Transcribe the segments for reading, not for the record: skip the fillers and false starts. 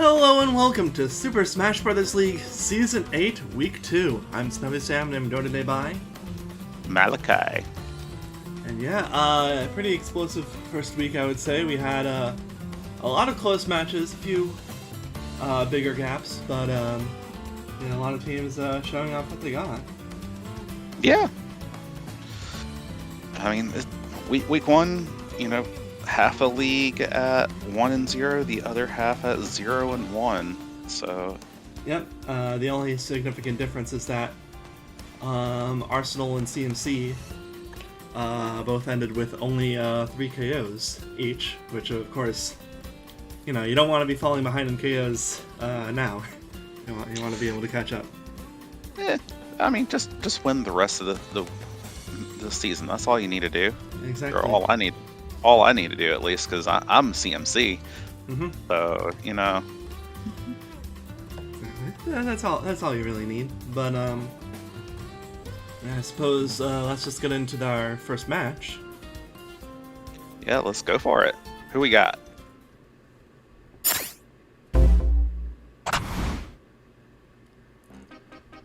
Hello and welcome to Super Smash Bros. League Season 8, Week 2. I'm Snuffy Sam and I'm joined today by... Malachi. And yeah, pretty explosive first week, I would say. We had a lot of close matches, a few bigger gaps, but a lot of teams showing off what they got. Yeah. I mean, week one, half a league at 1-0, the other half at 0-1. So. Yep. The only significant difference is that Arsenal and CMC both ended with only 3 KOs each, which of course, you don't want to be falling behind in KOs now. You want to be able to catch up. I mean, just win the rest of the season. That's all you need to do. Exactly. Or all I need to do, at least, because I'm CMC. Mm-hmm. So Yeah, that's all you really need. But yeah, I suppose let's just get into our first match. Yeah, let's go for it. Who we got?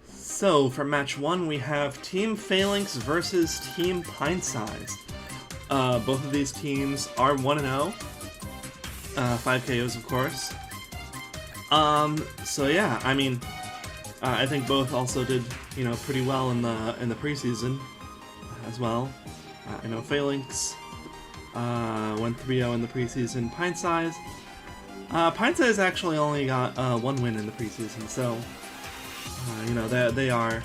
So for match 1, we have Team Phalanx versus Team Pintsize. Both of these teams are 1-0. 5 KOs, of course. So yeah, I mean, I think both also did, pretty well in the preseason as well. I know Phalanx went 3-0 in the preseason. Pintsize actually only got 1 win in the preseason, so they are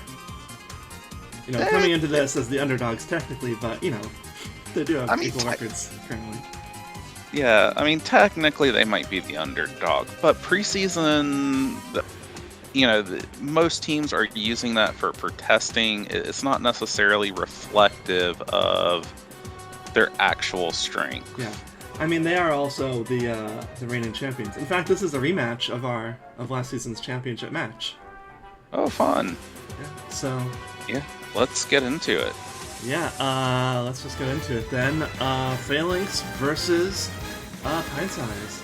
coming into this as the underdogs technically, but they do have equal records currently. Yeah, I mean, technically they might be the underdog, but preseason, most teams are using that for testing. It's not necessarily reflective of their actual strength. Yeah, I mean, they are also the reigning champions. In fact, this is a rematch of last season's championship match. Oh, fun. Yeah, so... Yeah, let's get into it. Yeah, let's just get into it then. Phalanx versus Pintsize.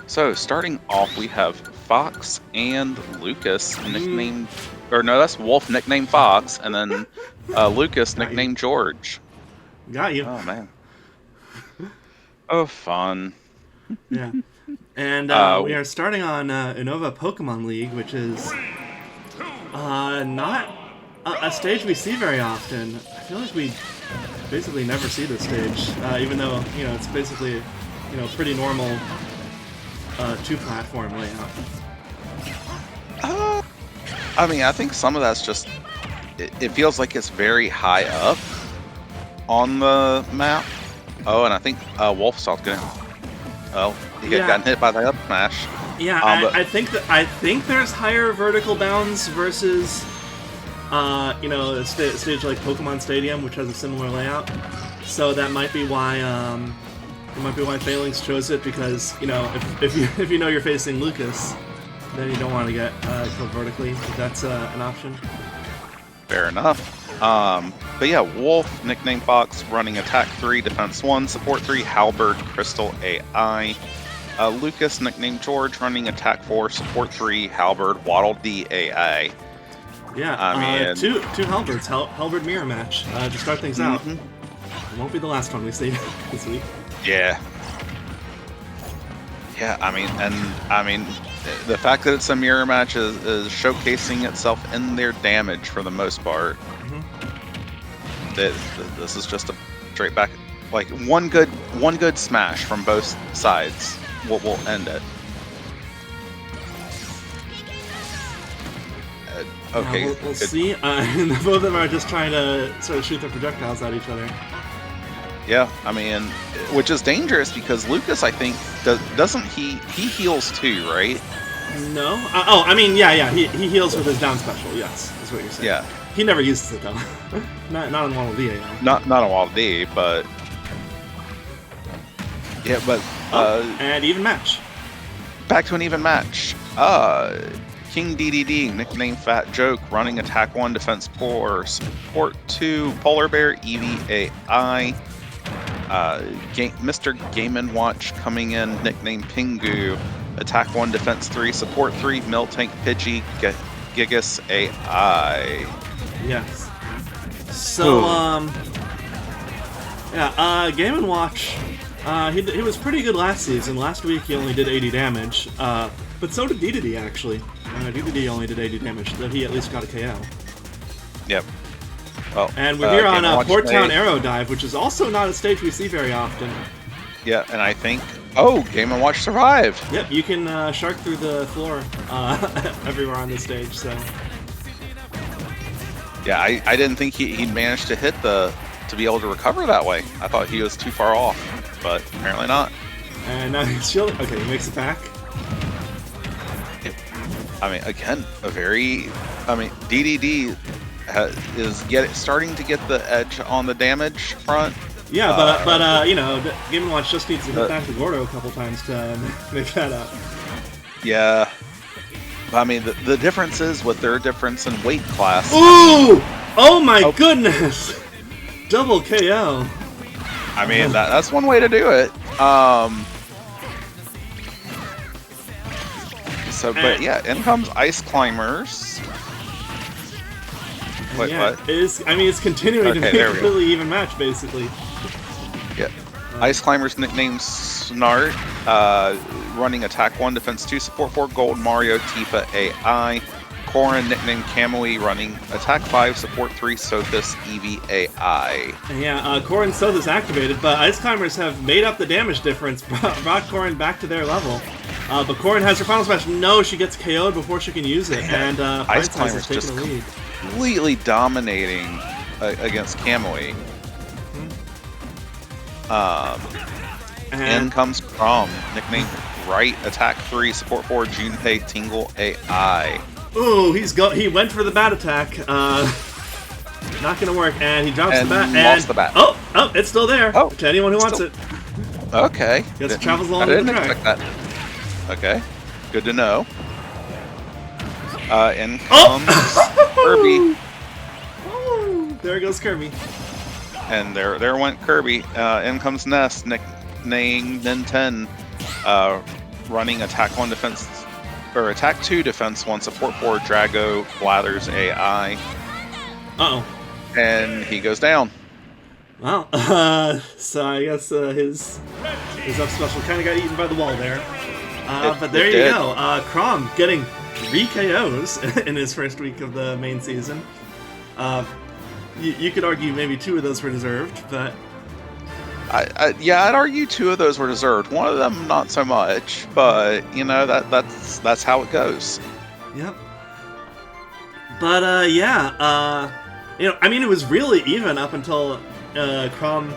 So, starting off, we have Fox and Lucas, nicknamed... Or no, that's Wolf, nicknamed Fox, and then Lucas, nicknamed George. Got you. Oh, man. Oh, fun. Yeah. And we are starting on Unova Pokemon League, which is not a stage we see very often. I feel like we basically never see this stage, even though, it's basically, pretty normal 2-platform layout. I mean, I think some of that's just... It feels like it's very high up on the map. Oh, and I think Wolfsoft's gonna... Oh, he got gotten hit by the up smash. Yeah, I think there's higher vertical bounds versus, a stage like Pokemon Stadium, which has a similar layout. So that might be why, Phalanx chose it, because if you're facing Lucas, then you don't want to get killed vertically. If that's an option. Fair enough. But yeah, Wolf, nicknamed Fox, running Attack 3, Defense 1, Support 3, Halberd, Crystal AI. Lucas, nicknamed George, running Attack 4, Support 3, Halberd, Waddle D AI. Yeah, I mean, two Halberds, Halberd mirror match to start things out. It won't be the last one we see this week. Yeah. Yeah, I mean, the fact that it's a mirror match is showcasing itself in their damage for the most part. This is just a straight back, like one good smash from both sides will end it. Okay, yeah, we'll see. Both of them are just trying to sort of shoot their projectiles at each other. Yeah, I mean, which is dangerous because Lucas, I think, doesn't he heals too, right? No. I mean, yeah. He heals with his down special. Yes, is what you're saying. Yeah. He never uses it though. not on Waddle D. Not on Waddle D, but yeah, but and even match. Back to an even match. King DDD, nicknamed Fat Joke, running Attack 1, Defense 4, Support 2, Polar Bear, EVAI. Mr. Game & Watch coming in, nicknamed Pingu. Attack 1, Defense 3, Support 3, Miltank, Pidgey, Gigas AI. Yes. So, yeah, Game & Watch, he was pretty good last season. Last week he only did 80 damage, but so did DDD actually. DDD only did 80 damage, so he at least got a KO. Yep. Well, and we're here on Port Town Aero. Arrow Dive, which is also not a stage we see very often. Yeah, and I think... Oh, Game & Watch survived! Yep, you can shark through the floor everywhere on this stage, so... Yeah, I didn't think he'd managed to hit to be able to recover that way. I thought he was too far off, but apparently not. And now he's shielding. Okay, he makes it back. I mean, again, DDD is starting to get the edge on the damage front. Yeah, but you know, Game & Watch just needs to hit back to Gordo a couple times to make that up. Yeah. I mean, the difference is with their difference in weight class. Ooh! Oh my goodness! Double KO. I mean, that's one way to do it. But yeah, in comes Ice Climbers. Wait, yeah, what? It's continuing to be a really even match, basically. Yeah. Ice Climbers nicknamed Snart, running Attack 1, Defense 2, Support 4, Gold Mario, Tifa AI. Corrin nicknamed Kamui, running Attack 5, Support 3, Sothis, Eevee AI. Yeah, Corrin Sothis activated, but Ice Climbers have made up the damage difference, brought Corrin back to their level. But Corrin has her final smash. No, she gets KO'd before she can use it, and Ice Pintsize Climbers is taking just the lead. Completely dominating against Kamui. In comes Crom, nicknamed Right, Attack 3, Support 4, Junpei, Tingle AI. Ooh, he went for the bat attack. Not gonna work, and he drops the bat. Lost the bat. Oh, it's still there. Oh, to anyone who wants it. Okay. Guess it travels along I didn't the track. expect that. Okay, good to know. In comes Kirby. Oh, there goes Kirby. And there went Kirby. In comes Ness, nicknamed Ninten, running Attack 1 Defense, or Attack 2 Defense 1, Support 4, Drago, Blathers AI. Uh-oh. And he goes down. Well, so I guess his up special kind of got eaten by the wall there. But there you go. Crom getting 3 KOs in his first week of the main season. You could argue maybe 2 of those were deserved, but... Yeah, I'd argue 2 of those were deserved. One of them not so much, but you know that's how it goes. Yep. But yeah, you know, I mean, it was really even up until Crom,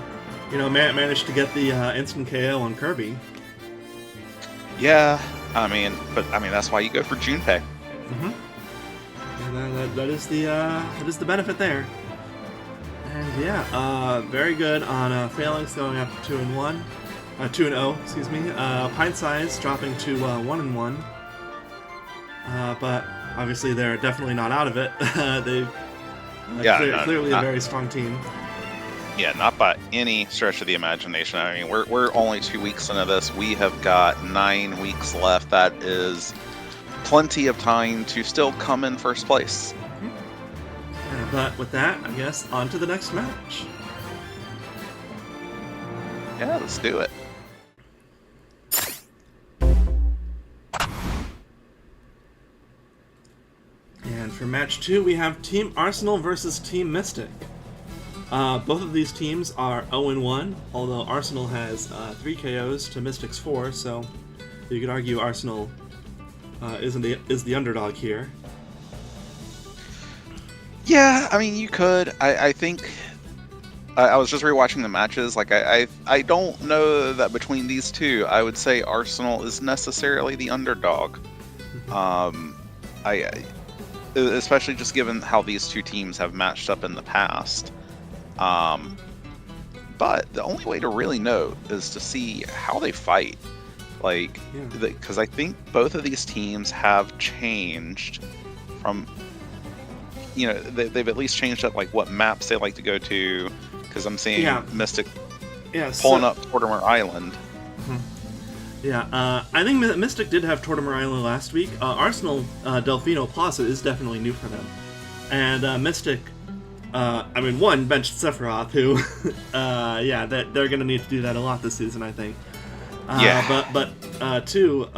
you know, managed to get the instant KO on Kirby. Yeah, I mean, that's why you go for Junpei. And that is the benefit there. And yeah, very good on Phalanx going up to 2-1, 2-0, excuse me. Pintsize dropping to 1-1. But obviously they're definitely not out of it. They clearly a very strong team. Yeah, not by any stretch of the imagination. I mean, we're only 2 weeks into this. We have got 9 weeks left. That is plenty of time to still come in first place. But with that, I guess, on to the next match. Yeah, let's do it. And for match 2, we have Team Arsenal versus Team Mystic. Both of these teams are 0-1, although Arsenal has 3 KOs to Mystic's 4, so you could argue Arsenal is the underdog here. Yeah, I mean, you could. I think I was just rewatching the matches. Like, I don't know that between these two, I would say Arsenal is necessarily the underdog. Especially just given how these two teams have matched up in the past. But the only way to really know is to see how they fight. Like, because I think both of these teams have changed from, you know, they've at least changed up like what maps they like to go to. Because I'm seeing Mystic Yeah, pulling up Mortimer Island. Yeah, I think Mystic did have Tortimer Island last week. Arsenal Delfino Plaza is definitely new for them. And Mystic, I mean, one, benched Sephiroth, who, yeah, they're going to need to do that a lot this season, I think. Yeah. But two,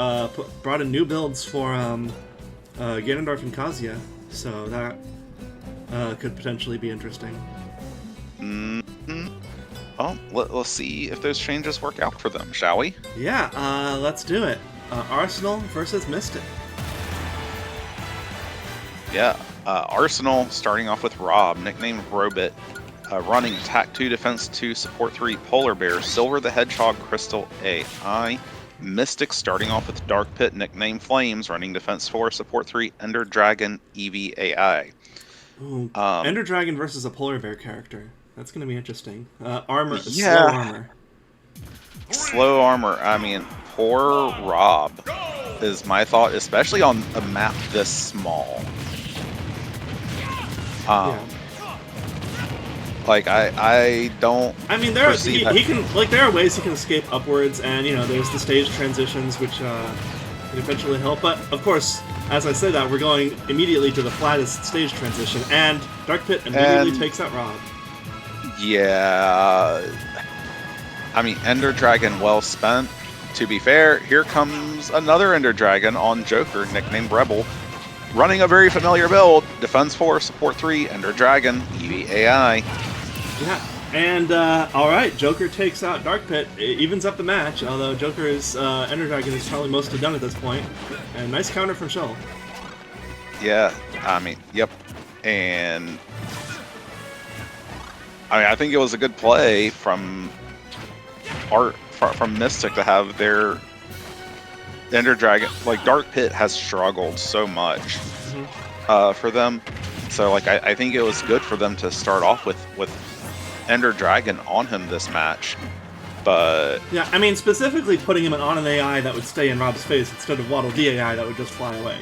brought in new builds for Ganondorf and Kazuya, so that could potentially be interesting. Mm-hmm. Well, let's see if those changes work out for them, shall we? Yeah, let's do it. Arsenal versus Mystic. Yeah, Arsenal starting off with Rob, nicknamed Robit, running Attack 2, Defense 2, Support 3, Polar Bear, Silver the Hedgehog, Crystal AI. Mystic starting off with Dark Pit, nicknamed Flames, running Defense 4, Support 3, Ender Dragon, Eevee AI. Ooh, Ender Dragon versus a Polar Bear character. That's going to be interesting. Yeah. Slow armor. Slow armor. I mean, poor Rob is my thought, especially on a map this small. Like I don't. I mean, he can, like, there are ways he can escape upwards, and there's the stage transitions which can eventually help. But of course, as I say that, we're going immediately to the flattest stage transition, and Dark Pit immediately takes out Rob. Yeah, I mean, Ender Dragon well spent. To be fair, here comes another Ender Dragon on Joker, nicknamed Rebel, running a very familiar build: Defense 4, Support 3, Ender Dragon, Eevee AI. Yeah, and alright, Joker takes out Dark Pit, it evens up the match, although Joker's Ender Dragon is probably mostly done at this point. And nice counter from Shell. Yeah, I mean, yep. And I think it was a good play from Mystic to have their Ender Dragon. Like, Dark Pit has struggled so much for them, so like I think it was good for them to start off with Ender Dragon on him this match. But yeah, I mean, specifically putting him on an AI that would stay in Rob's face instead of Waddle D AI that would just fly away.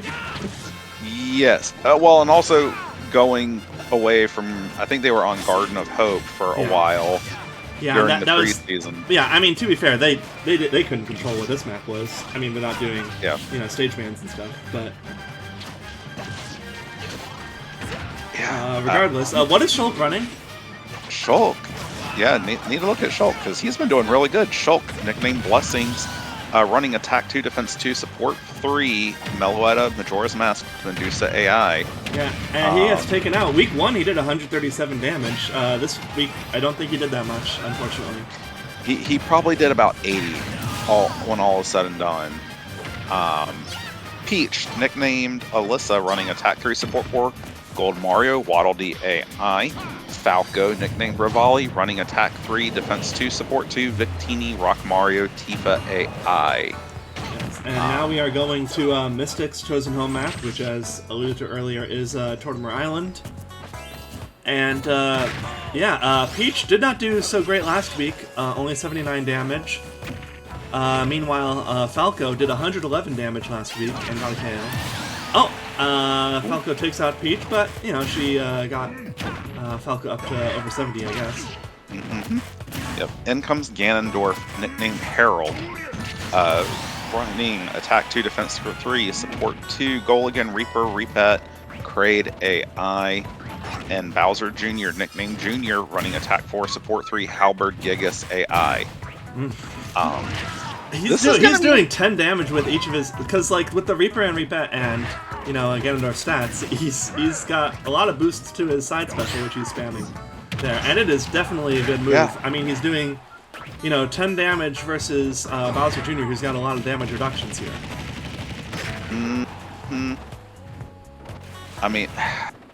Yes, well, and also going away from, I think they were on Garden of Hope for a while. Yeah, during the that was, season. Yeah, I mean, to be fair, they couldn't control what this map was. I mean, without doing stage bans and stuff. But regardless, what is Shulk running? Shulk, yeah, need to look at Shulk because he's been doing really good. Shulk, nicknamed Blessings, running Attack 2, Defense 2, Support 3, Meloetta, Majora's Mask, Medusa AI. Yeah, and he gets taken out. Week 1, he did 137 damage. This week, I don't think he did that much, unfortunately. He probably did about 80 when all is said and done. Peach, nicknamed Alyssa, running Attack 3, Support 4, Gold Mario, Waddle Dee AI. Falco, nicknamed Rivali, running Attack 3, Defense 2, Support 2, Victini, Rock Mario, Tifa AI. Yes, and now we are going to Mystic's chosen home map, which, as alluded to earlier, is Tortimer Island. And Peach did not do so great last week, only 79 damage. Meanwhile, Falco did 111 damage last week and got a KO. Falco takes out Peach, but, she got Falco up to over 70, I guess. Yep. In comes Ganondorf, nicknamed Harold, running Attack 2, Defense 3, Support 2, Goligan, Reaper, Repat, Kraid AI, and Bowser Jr., nicknamed Junior, running Attack 4, Support 3, Halberd, Gigas AI. He's doing 10 damage with each of his, because like with the Reaper and Repat and Ganondorf stats, he's got a lot of boosts to his side special, which he's spamming there, and it is definitely a good move. Yeah. I mean, he's doing 10 damage versus Bowser Jr., who's got a lot of damage reductions here. I mean,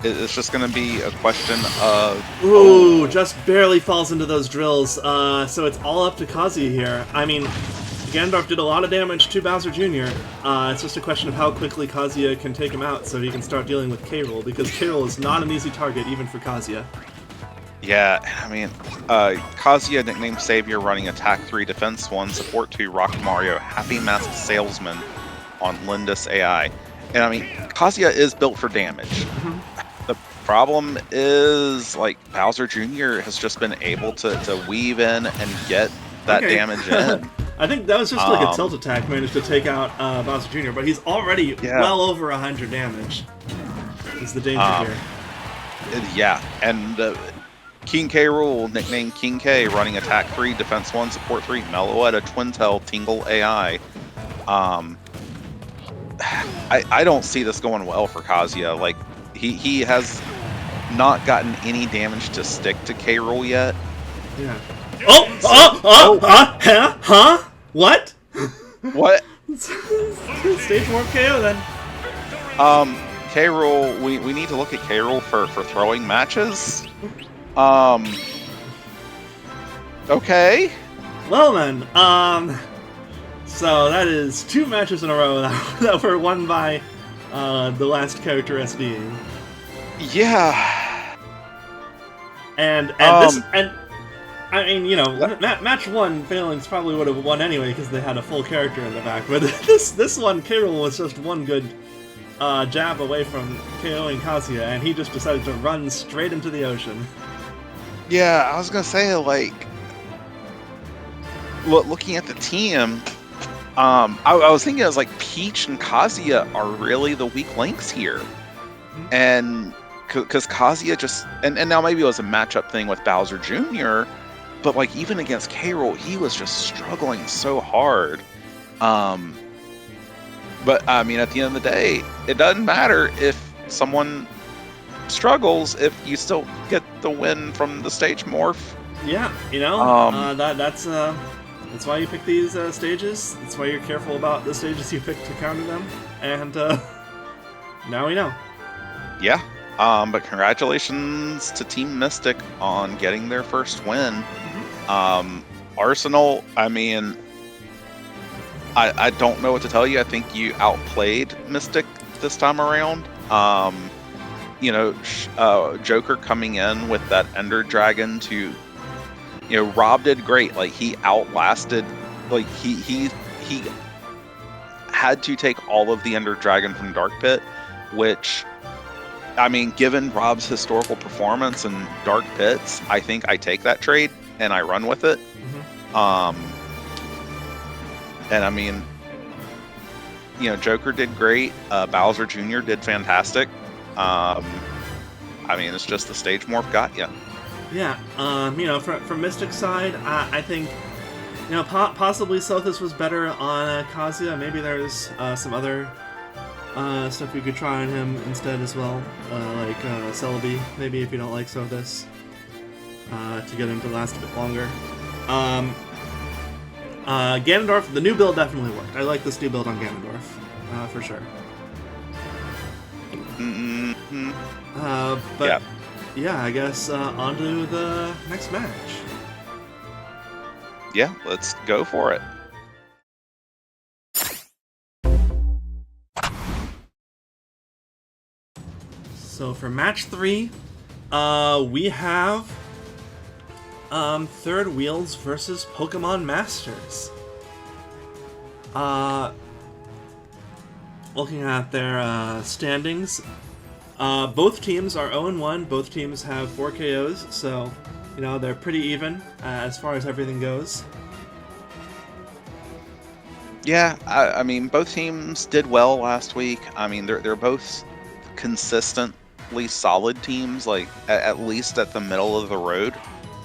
it's just going to be a question of... Ooh, just barely falls into those drills. So it's all up to Kazuya here. I mean, Ganondorf did a lot of damage to Bowser Jr. It's just a question of how quickly Kazuya can take him out so he can start dealing with K-Roll, because K-Roll is not an easy target, even for Kazuya. Yeah, I mean, Kazuya, nicknamed Savior, running Attack 3, Defense 1, Support 2, Rock Mario, Happy Masked Salesman on Lindus AI. And I mean, Kazuya is built for damage. The problem is, like, Bowser Jr. has just been able to weave in and get that damage in. I think that was just like a tilt attack managed to take out Bowser Jr., but he's already well over 100 damage. Is the danger here. Yeah, and King K. Rool, nicknamed King K, running attack 3, defense 1, support 3, Meloetta, Twin Tail, Tingle AI. I don't see this going well for Kazuya. Like, he has not gotten any damage to stick to K. Rool yet. Yeah. What? What? Stage warp KO then. K. Rool, we need to look at K. Rool for throwing matches. Okay. Well then, so that is 2 matches in a row that were won by the last character SD. Yeah. And I mean, you know, match 1, Phalanx probably would have won anyway because they had a full character in the back. But this one, K. Rool was just one good jab away from KOing Kazuya, and he just decided to run straight into the ocean. Yeah, I was gonna say, like, looking at the team, I was thinking, I was like, Peach and Kazuya are really the weak links here, and because Kazuya just, and now maybe it was a matchup thing with Bowser Jr., but like even against K. Rool, he was just struggling so hard. But I mean, at the end of the day, it doesn't matter if someone struggles if you still get the win from the stage morph. Yeah, you know, that's why you pick these stages. That's why you're careful about the stages you pick to counter them. And now we know. Yeah. But congratulations to Team Mystic on getting their first win. Arsenal, I mean, I don't know what to tell you. I think you outplayed Mystic this time around. You know, Joker coming in with that Ender Dragon to, you know, Rob did great. Like, he outlasted, like, he had to take all of the Ender Dragon from Dark Pit, which, I mean, given Rob's historical performance in Dark Pits, I think I take that trade and I run with it. And I mean, you know, Joker did great. Bowser Jr. did fantastic. I mean, it's just the stage morph got you. Yeah. You know, from Mystic's side, I think, you know, possibly Sothis was better on Kazuya. Maybe there's some other stuff you could try on him instead as well, like Celebi, maybe, if you don't like Sothis, to get him to last a bit longer. Ganondorf, the new build definitely worked. I like this new build on Ganondorf, for sure. But yeah, I guess on to the next match. Yeah, let's go for it. So for match 3, we have Third Wheels versus Pokemon Masters. Looking at their standings, both teams are 0-1. Both teams have 4 KOs, so, you know, they're pretty even as far as everything goes. Yeah, I mean, both teams did well last week. I mean, they're both consistently solid teams, like at least at the middle of the road,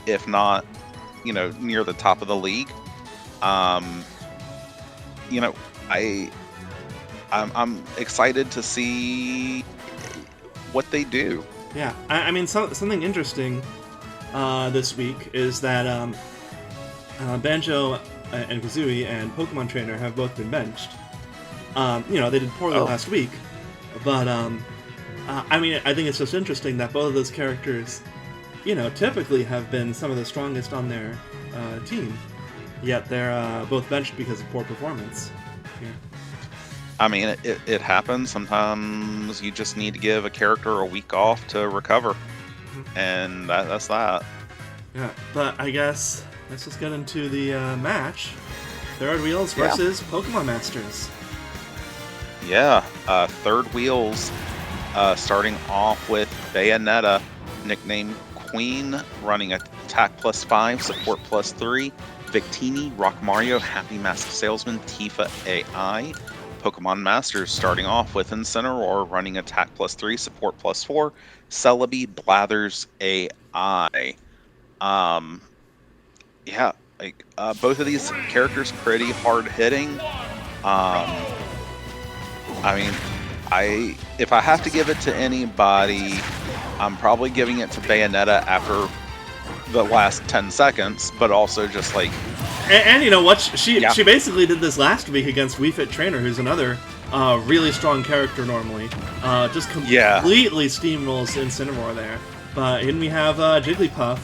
if not, you know, near the top of the league. You know, I'm excited to see what they do. Yeah, I mean, something interesting this week is that Banjo and Kazooie and Pokemon Trainer have both been benched. You know, they did poorly last week, but I mean, I think it's just interesting that both of those characters, you know, typically have been some of the strongest on their team, yet they're both benched because of poor performance here. I mean, it happens. Sometimes you just need to give a character a week off to recover, and that's that. Yeah, but I guess let's just get into the match. Third Wheels versus Pokemon Masters. Yeah, Third Wheels starting off with Bayonetta, nicknamed Queen, running attack +5, support +3. Victini, Rock Mario, Happy Mask Salesman, Tifa AI. Pokemon Masters starting off with Incineroar, running attack +3, support +4. Celebi, Blathers AI. Yeah, like both of these characters pretty hard hitting. I mean, if I have to give it to anybody, I'm probably giving it to Bayonetta after the last 10 seconds, but also just like... And you know what? She basically did this last week against Wii Fit Trainer, who's another really strong character normally. Just completely steamrolls Incineroar there. But then we have Jigglypuff.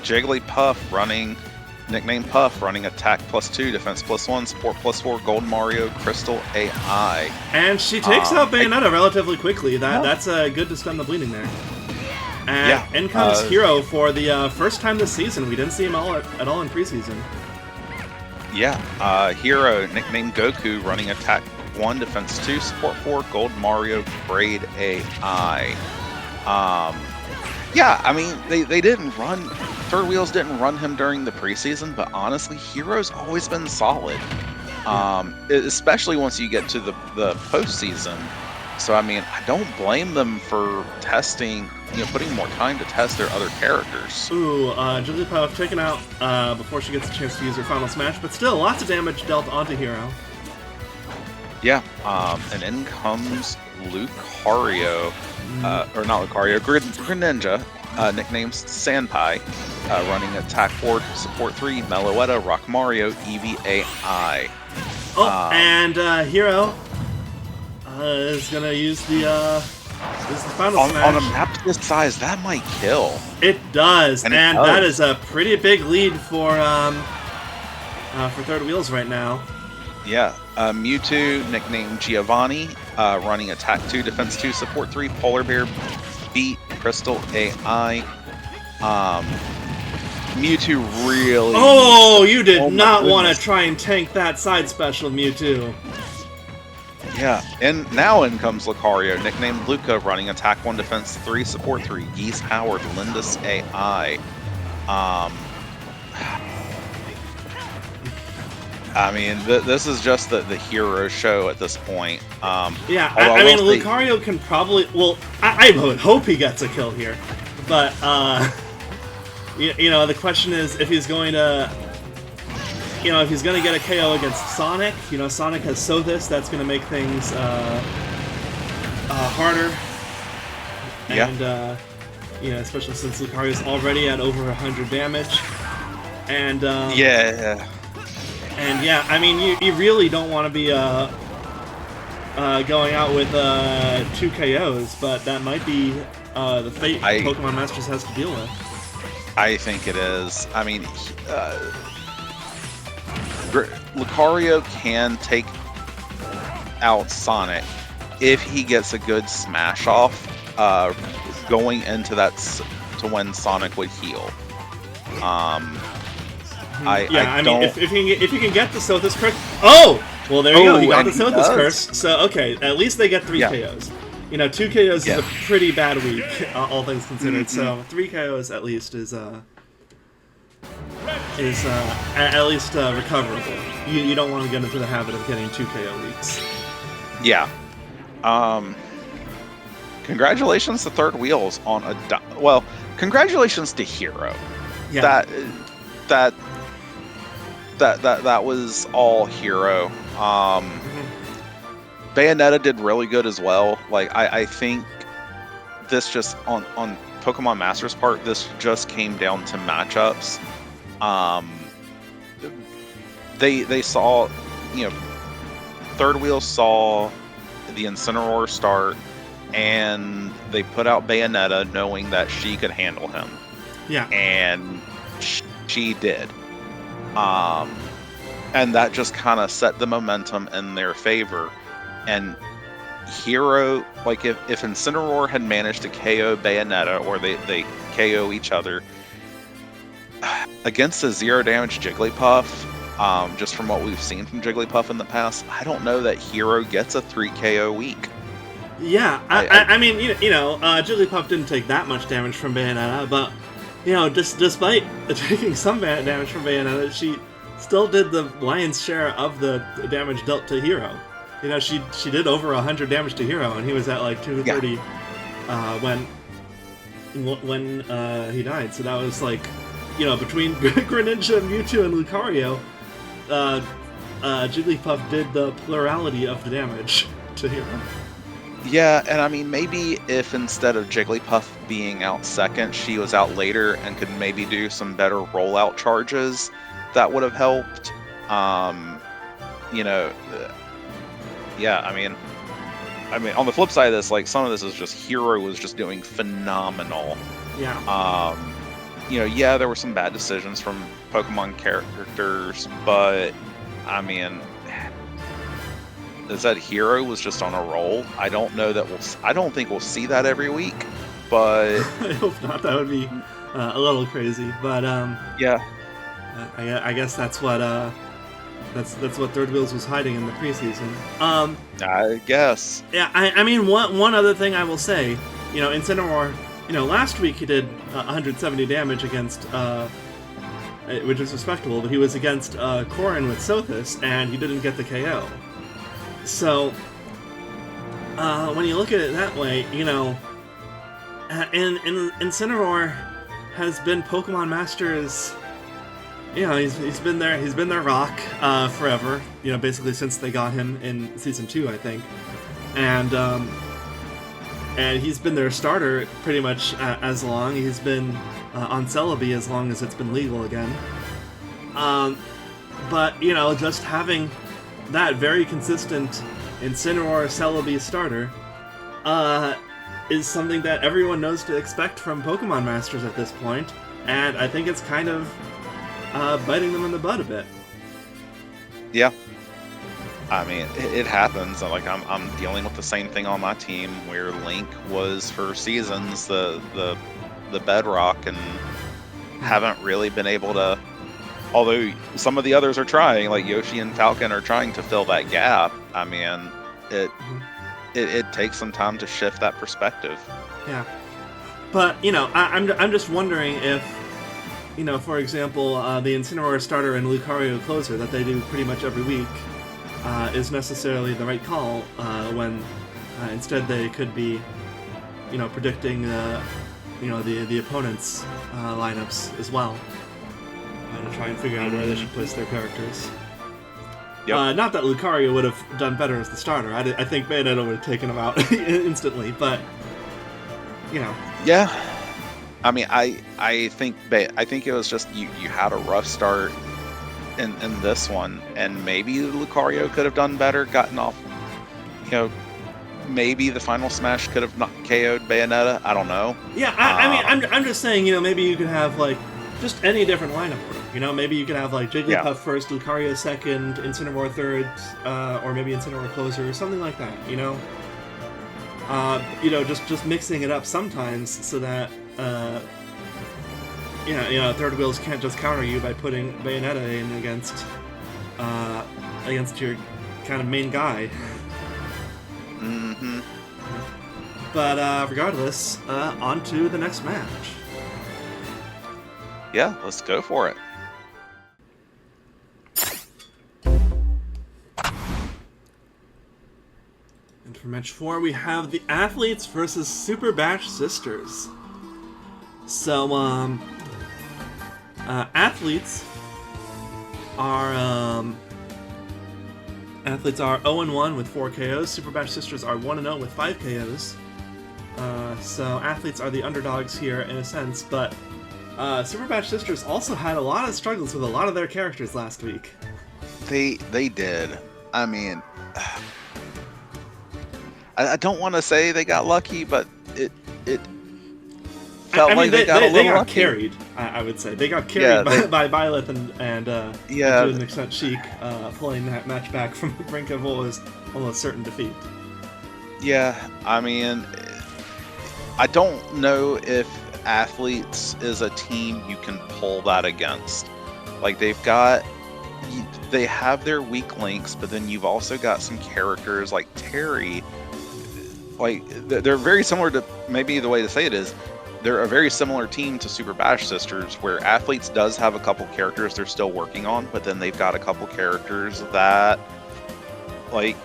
Jigglypuff running... Nickname Puff, running attack +2, defense +1, support +4, Gold Mario, Crystal AI. And she takes out Bayonetta relatively quickly. That's good to stem the bleeding there. And in comes Hero for the first time this season. We didn't see him at all in preseason. Yeah, Hero, nicknamed Goku, running attack 1, defense 2, support 4, Gold Mario, Braid AI. Yeah, I mean, they didn't run... Third Wheels didn't run him during the preseason, but honestly, Hero's always been solid. Especially once you get to the postseason. So, I mean, I don't blame them for testing, putting more time to test their other characters. Ooh, Jigglypuff taken out before she gets a chance to use her final smash, but still, lots of damage dealt onto Hero. Yeah, and in comes Lucario, or not Lucario, Greninja, nicknamed Sandpie, running attack 4, support 3, Meloetta, Rock Mario, Eevee AI. And Hero is gonna use the final smash. On a map this size, that might kill. It does, and it does. That is a pretty big lead for Third Wheels right now. Yeah, Mewtwo, nicknamed Giovanni, running attack 2, defense 2, support 3, Polar Bear, beat Crystal AI. Mewtwo really... Oh, you did not want to try and tank that side special, Mewtwo. Yeah, and now in comes Lucario, nicknamed Luca, running attack 1, defense 3, support 3, Geese Howard, Lindus AI. I mean, this is just the hero show at this point. Yeah, I mean, Lucario can probably... Well, I would hope he gets a kill here. But, the question is if he's going to... if he's going to get a KO against Sonic. Sonic has Sothis. That's going to make things harder. And, especially since Lucario's already at over 100 damage. And, And yeah, I mean, you really don't want to be going out with 2 KOs, but that might be the fate Pokemon Masters has to deal with. I think it is. I mean, Lucario can take out Sonic if he gets a good smash off going into that to when Sonic would heal. I mean, if you can get the Sothis curse... Oh! Well, there you go, he got the Sothis curse. So, okay, at least they get 3 KOs. 2 KOs is a pretty bad week, all things considered. So, 3 KOs at least is at least recoverable. You don't want to get into the habit of getting 2 KO weeks. Yeah. Congratulations to Third Wheels on a... Well, congratulations to Hero. Yeah. That was all Hero. Bayonetta did really good as well. Like I think this just on Pokemon Masters part, this just came down to matchups. They saw, Third Wheel saw the Incineroar start, and they put out Bayonetta knowing that she could handle him. Yeah. And she did. And that just kind of set the momentum in their favor. And Hero, like if Incineroar had managed to KO Bayonetta, or they KO each other, against a 0 damage Jigglypuff, just from what we've seen from Jigglypuff in the past. I don't know that Hero gets a 3 KO week. Yeah, I mean, Jigglypuff didn't take that much damage from Bayonetta, but, despite taking some damage from Bayonetta, she still did the lion's share of the damage dealt to Hero. She did over 100 damage to Hero, and he was at like 230 when he died. So that was like, between Greninja, Mewtwo, and Lucario, Jigglypuff did the plurality of the damage to Hero. Yeah, and I mean, maybe if instead of Jigglypuff being out second, she was out later and could maybe do some better rollout charges, that would have helped. Yeah, I mean, on the flip side of this, like, some of this is just Hero was just doing phenomenal. Yeah. Yeah, there were some bad decisions from Pokemon characters, but I mean, is that Hero was just on a roll? I don't know that I don't think we'll see that every week, but I hope not. That would be a little crazy. But yeah, I guess that's what Third Wheels was hiding in the preseason. I guess. Yeah, I mean, one other thing I will say, Incineroar, last week he did 170 damage against, which is respectable, but he was against Corrin with Sothis, and he didn't get the KO. So, when you look at it that way, Incineroar has been Pokemon Masters. He's been their rock forever. Basically since they got him in Season 2, I think, and he's been their starter pretty much as long. He's been on Celebi as long as it's been legal again. But just having that very consistent Incineroar Celebi starter is something that everyone knows to expect from Pokemon Masters at this point, and I think it's kind of biting them in the butt a bit. Yeah, I mean, it happens. Like, I'm dealing with the same thing on my team, where Link was for seasons the bedrock, and haven't really been able to. Although some of the others are trying, like Yoshi and Falcon are trying to fill that gap. I mean, it takes some time to shift that perspective. Yeah, but I'm just wondering if, for example, the Incineroar starter and Lucario closer that they do pretty much every week is necessarily the right call when instead they could be, predicting the opponent's lineups as well. To try and figure out where they should place their characters. Yep. Not that Lucario would have done better as the starter. I think Bayonetta would have taken him out instantly, but Yeah, I mean, I think it was just you had a rough start in this one, and maybe Lucario could have done better, gotten off. Maybe the final smash could have not KO'd Bayonetta. I don't know. Yeah, I mean, I'm just saying, maybe you could have like just any different lineup order. Maybe you could have like Jigglypuff first, Lucario second, Incineroar third, or maybe Incineroar closer, or something like that. Just mixing it up sometimes so that Third Wheels can't just counter you by putting Bayonetta in against your kind of main guy. Mm-hmm. But regardless, on to the next match. Yeah, let's go for it. And for match 4, we have the Athletes versus Super Bash Sisters. So, Athletes are 0-1 with 4 KOs. Super Bash Sisters are 1-0 with 5 KOs. So Athletes are the underdogs here in a sense, but Super Bash Sisters also had a lot of struggles with a lot of their characters last week. They did. I mean, I don't want to say they got lucky, but it felt like they got a little lucky. Carried. I would say they got carried by Byleth and to an extent Sheik, pulling that match back from the brink of what was almost certain defeat. Yeah, I mean, I don't know if Athletes is a team you can pull that against. Like, they've got they have their weak links, but then you've also got some characters like Terry. Like, they're very similar to, maybe the way to say it is, they're a very similar team to Super Bash Sisters, where Athletes does have a couple characters they're still working on, but then they've got a couple characters that, like,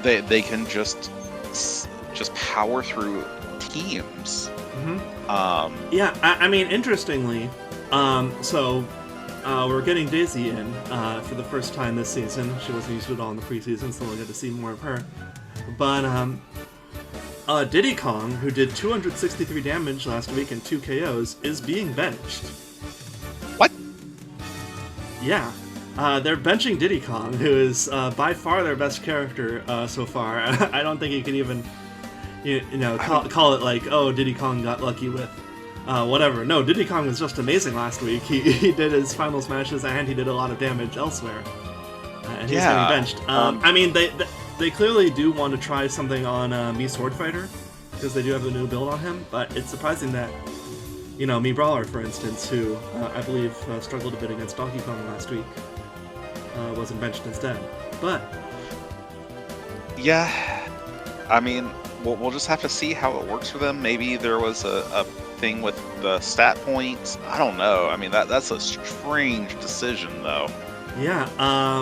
they can just power through teams. Yeah, I mean, interestingly, we're getting Daisy in for the first time this season. She wasn't used at all in the preseason, so we'll get to see more of her. But Diddy Kong, who did 263 damage last week and 2 KOs, is being benched. What? Yeah. They're benching Diddy Kong, who is by far their best character so far. I don't think you can even, call it like, oh, Diddy Kong got lucky with whatever. No, Diddy Kong was just amazing last week. He did his final smashes and he did a lot of damage elsewhere. And he's getting benched. I mean, they clearly do want to try something on Mii Sword Fighter, because they do have the new build on him, but it's surprising that, Mii Brawler, for instance, who I believe struggled a bit against Donkey Kong last week, wasn't benched instead. But yeah, I mean, we'll just have to see how it works for them. Maybe there was a thing with the stat points. I don't know. I mean, that's a strange decision, though. Yeah,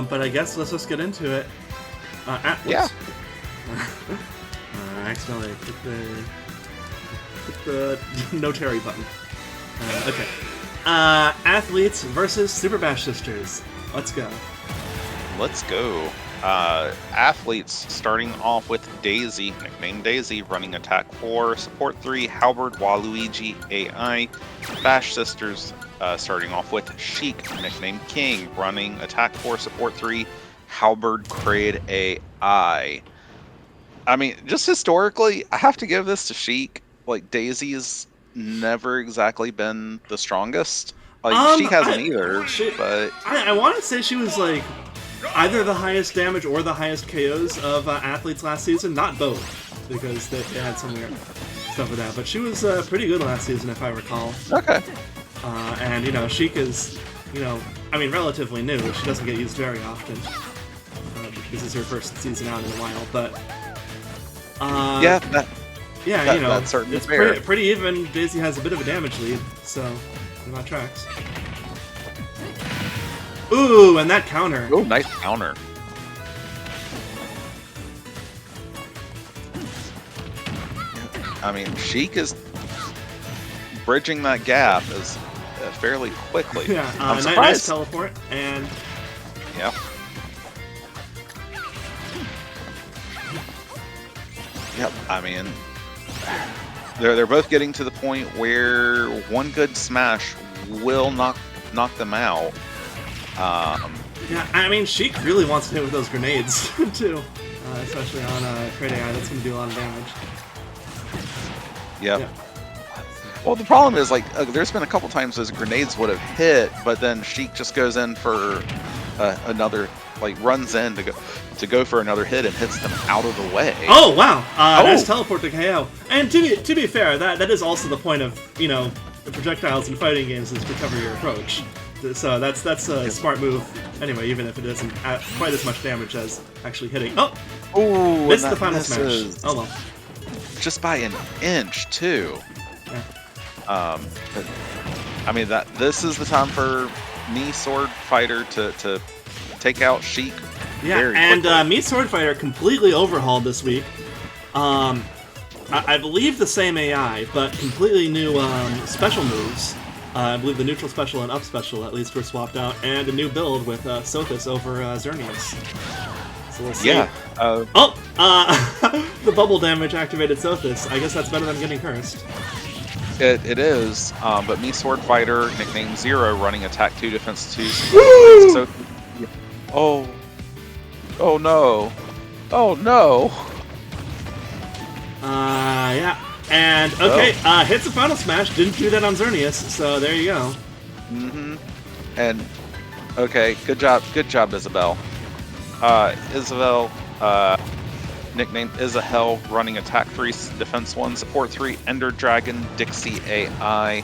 but I guess let's just get into it. Yeah. I accidentally clicked the no Terry button. Okay. Athletes versus Super Bash Sisters. Let's go. Let's go. Athletes starting off with Daisy, nicknamed Daisy, running attack 4, support 3, Halberd, Waluigi, AI. Bash Sisters starting off with Sheik, nicknamed King, running attack 4, support 3, Halberd, Kraid, AI. I mean, just historically, I have to give this to Sheik. Like, Daisy's never exactly been the strongest. Like, Sheik hasn't either, but... I want to say she was, like, either the highest damage or the highest KOs of Athletes last season. Not both, because they had some weird stuff with that. But she was pretty good last season, if I recall. Okay. And, Sheik is, I mean, relatively new. She doesn't get used very often. This is her first season out in a while, but... that's certainly it's fair. pretty even. Daisy has a bit of a damage lead, so that tracks. Ooh, and that counter. Oh, nice counter. I mean, Sheik is bridging that gap as fairly quickly. Yeah, I'm surprised. Nice teleport, and... Yeah. Yep, I mean, they're both getting to the point where one good smash will knock them out. Yeah, I mean, Sheik really wants to hit with those grenades, too. Especially on Kraid AI, that's going to do a lot of damage. Yep. Yeah. Well, the problem is, like, there's been a couple times those grenades would have hit, but then Sheik just goes in for another, like, runs in to go for another hit and hits them out of the way. Oh, wow! Nice teleport to KO. And to be fair, that is also the point of, the projectiles in fighting games, is to cover your approach. So that's a smart move anyway, even if it isn't quite as much damage as actually hitting. Oh! Ooh, missed the final smash. Oh well. Just by an inch, too. Yeah. But, I mean, this is the time for Mii Sword Fighter to take out Sheik. Yeah, and Mii Sword Fighter completely overhauled this week. I believe the same AI, but completely new special moves. I believe the neutral special and up special at least were swapped out, and a new build with Sothis over Xerneas. So we'll see. Yeah. The bubble damage activated Sothis. I guess that's better than getting cursed. It is, but Mii Sword Fighter, nicknamed Zero, running attack 2, defense 2. Woo! So, oh no. Oh no. Yeah. And, okay, hits the final smash. Didn't do that on Xerneas, so there you go. Mm-hmm. And, okay, good job, Isabel. Isabel, nicknamed Isahel, running attack 3, defense 1, support 3, Ender Dragon, Dixie AI.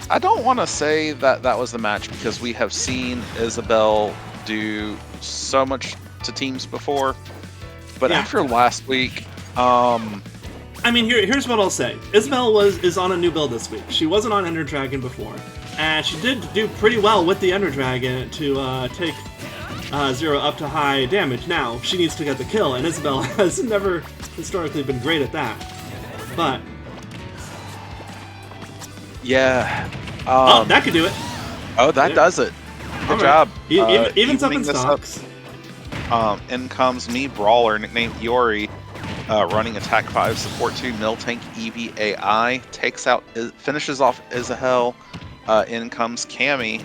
I don't want to say that that was the match because we have seen Isabel do so much to teams before, but Yeah. after last week, I mean, here's what I'll say. Isabel is on a new build this week. She wasn't on Ender Dragon before, and she did do pretty well with the Ender Dragon to take Zero up to high damage. Now, she needs to get the kill, and Isabel has never historically been great at that. But... yeah. oh, that could do it. Oh, that Yeah. does it. Good All job. right. Evens up in evening this up. stocks. In comes me, Brawler, nicknamed Iori, running attack 5, support 2, Mill Tank, EVAI, takes out, finishes off Isahel. In comes Cammy,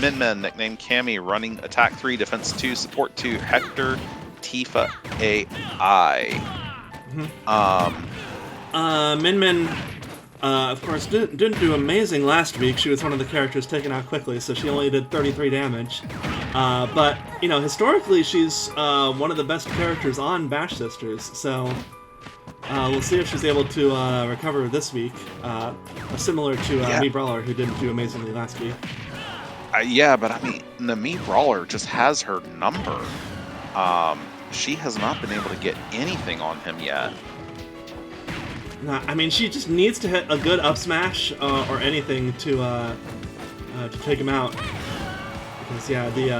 Min Min, nicknamed Cammy, running attack 3, defense 2, support 2, Hector, Tifa, AI. Min Min, of course, didn't do amazing last week. She was one of the characters taken out quickly, so she only did 33 damage. But, you know, historically, she's one of the best characters on Bash Sisters, so we'll see if she's able to recover this week, similar to Me Brawler, who didn't do amazingly last week. Yeah, but I mean, the Me Brawler just has her number. She has not been able to get anything on him yet. I mean, she just needs to hit a good up smash or anything to take him out. Because yeah, the